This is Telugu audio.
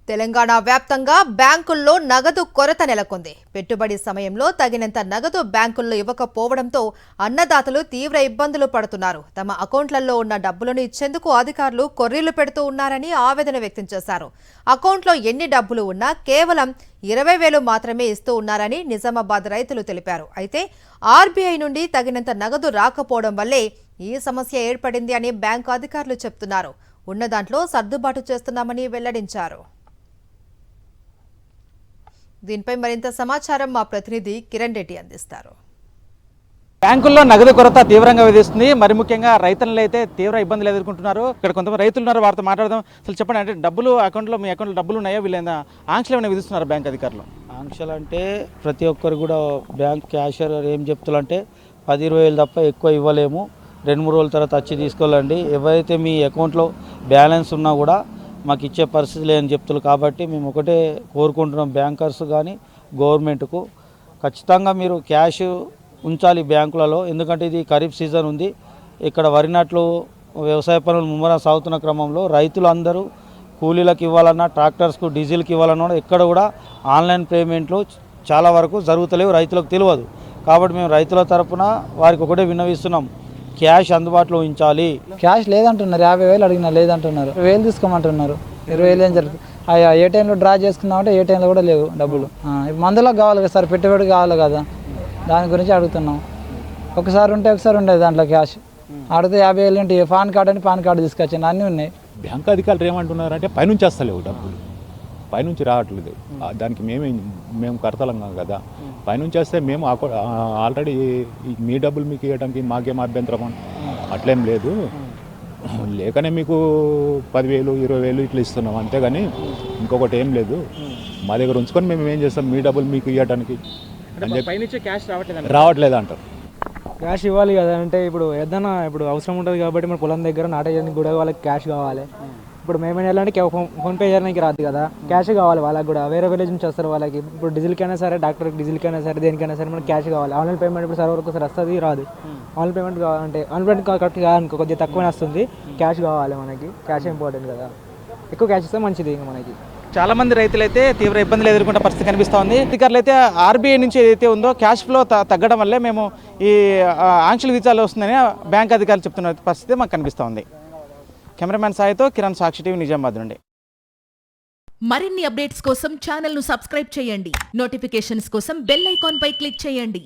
తెలంగాణ వ్యాప్తంగా బ్యాంకుల్లో నగదు కొరత నెలకొంది. పెట్టుబడి సమయంలో తగినంత నగదు బ్యాంకుల్లో ఇవ్వకపోవడంతో అన్నదాతలు తీవ్ర ఇబ్బందులు పడుతున్నారు. తమ అకౌంట్లలో ఉన్న డబ్బులను ఇచ్చేందుకు అధికారులు కొర్రీలు పెడుతూ ఉన్నారని ఆవేదన వ్యక్తం చేశారు. అకౌంట్లో ఎన్ని డబ్బులు ఉన్నా కేవలం 20,000 మాత్రమే ఇస్తూ ఉన్నారని నిజామాబాద్ రైతులు తెలిపారు. అయితే ఆర్బీఐ నుండి తగినంత నగదు రాకపోవడం వల్లే ఈ సమస్య ఏర్పడింది అని బ్యాంకు అధికారులు చెబుతున్నారు. ఉన్న దాంట్లో సర్దుబాటు చేస్తున్నామని వెల్లడించారు. దీనిపై మరింత సమాచారం మా ప్రతినిధి కిరణ్ రెడ్డి అందిస్తారు. బ్యాంకుల్లో నగదు కొరత తీవ్రంగా విధిస్తుంది. మరి ముఖ్యంగా రైతులు అయితే తీవ్ర ఇబ్బందులు ఎదుర్కొంటున్నారు. ఇక్కడ కొంతమంది రైతులు ఉన్నారు, వారితో మాట్లాడదాం. అసలు చెప్పండి, అంటే డబ్బులు అకౌంట్లో మీ అకౌంట్లో డబ్బులు ఉన్నాయో వీళ్ళైనా ఆంక్షలు ఏమైనా విధిస్తున్నారు బ్యాంక్ అధికారులు? ఆంక్షలు అంటే ప్రతి ఒక్కరు కూడా బ్యాంక్ క్యాషియర్ ఏం చెప్తారంటే 10-20 తప్ప ఎక్కువ ఇవ్వలేము, 2-3 రోజుల తర్వాత వచ్చి తీసుకోవాలండి, ఎవరైతే మీ అకౌంట్లో బ్యాలెన్స్ ఉన్నా కూడా మాకు ఇచ్చే పరిస్థితి లేదని చెప్తున్నారు. కాబట్టి మేము ఒకటే కోరుకుంటున్నాం బ్యాంకర్స్ కానీ గవర్నమెంట్కు, ఖచ్చితంగా మీరు క్యాష్ ఉంచాలి బ్యాంకులలో. ఎందుకంటే ఇది ఖరీఫ్ సీజన్ ఉంది, ఇక్కడ వరి నాట్లు వ్యవసాయ పనులు ముమ్మరం సాగుతున్న క్రమంలో రైతులు అందరూ కూలీలకు ఇవ్వాలన్నా ట్రాక్టర్స్కు డీజిల్కి ఇవ్వాలన్నా ఎక్కడ కూడా ఆన్లైన్ పేమెంట్లు చాలా వరకు జరుగుతలేవు, రైతులకు తెలియదు. కాబట్టి మేము రైతుల తరపున వారికి ఒకటే విన్నవిస్తున్నాం, క్యాష్ అందుబాటులో ఉంచాలి. క్యాష్ లేదంటున్నారు, 50,000 అడిగినా లేదంటున్నారు, 1,000 తీసుకోమంటున్నారు. 20,000 ఏం జరుగుతుంది? ఏ టైంలో డ్రా చేసుకున్నామంటే ఏ టైంలో కూడా లేవు డబ్బులు. మందులకు కావాలి కదా సార్, పెట్టుబడి కావాలి కదా, దాని గురించి అడుగుతున్నాం. ఒకసారి ఉంటే ఒకసారి ఉండేది దాంట్లో క్యాష్. అడిగితే 50,000 ఏంటి, పాన్ కార్డు అని పాన్ కార్డు తీసుకొచ్చాను, అన్నీ ఉన్నాయి. బ్యాంక్ అధికారులు ఏమంటున్నారు అంటే పైనుంచి వస్తలేవు డబ్బులు, పైనుంచి రావట్లేదు. దానికి మేము కర్తలంగా కదా, పైనుంచి వస్తే మేము ఆల్రెడీ మీ డబ్బులు మీకు ఇవ్వడానికి మాకేం అభ్యంతరం అట్లేం లేదు, లేకనే మీకు 10,000 20,000 ఇట్లా ఇస్తున్నాం, అంతేగాని ఇంకొకటి ఏం లేదు. మా దగ్గర ఉంచుకొని మేము ఏం చేస్తాం, మీ డబ్బులు మీకు ఇవ్వడానికి రావట్లేదు అంటారు. క్యాష్ ఇవ్వాలి కదా, అంటే ఇప్పుడు ఏదైనా ఇప్పుడు అవసరం ఉంటుంది కాబట్టి మన పొలం దగ్గర నాటేయడానికి కూడా వాళ్ళకి క్యాష్ కావాలి. ఇప్పుడు మేమేం చేయాలంటే ఫోన్పే చేయడానికి రాదు కదా, క్యాష్ కావాలి వాళ్ళకి కూడా. వేరే విలేజ్ నుంచి వస్తారు వాళ్ళకి, ఇప్పుడు డీజిల్కైనా సరే, డాక్టర్కి డీజిల్కైనా సరే, దేనికైనా సరే మనకి క్యాష్ కావాలి. ఆన్లైన్ పేమెంట్ ఇప్పుడు సర్వర్ ఒకసారి వస్తుంది, రాదు. ఆన్లైన్ పేమెంట్ కావాలంటే ఆన్లైన్ పేమెంట్ కరెక్ట్ కాదనుకో, కొద్దిగా తక్కువనే వస్తుంది. క్యాష్ కావాలి మనకి, క్యాష్ ఇంపార్టెంట్ కదా, ఎక్కువ క్యాష్ ఇస్తే మంచిది. ఇంకా మనకి చాలా మంది రైతులు అయితే తీవ్ర ఇబ్బందులు ఎదుర్కొంటే పరిస్థితి కనిపిస్తూ ఉంది. అధికారులు అయితే ఆర్బీఐ నుంచి ఏదైతే ఉందో క్యాష్ ఫ్లో తగ్గడం వల్లే మేము ఈ ఆంక్షలు విధించాల్సి వస్తుందని బ్యాంక్ అధికారులు చెప్తున్న పరిస్థితి మాకు కనిపిస్తూ ఉంది. కెమెరామ్యాన్ సాయితో కిరణ్, సాక్షి టీవీ, నిజామాబాద్ నుండి. మరిన్ని అప్డేట్స్ కోసం ఛానల్ను సబ్స్క్రైబ్ చేయండి. నోటిఫికేషన్స్ కోసం బెల్ ఐకాన్ పై క్లిక్ చేయండి.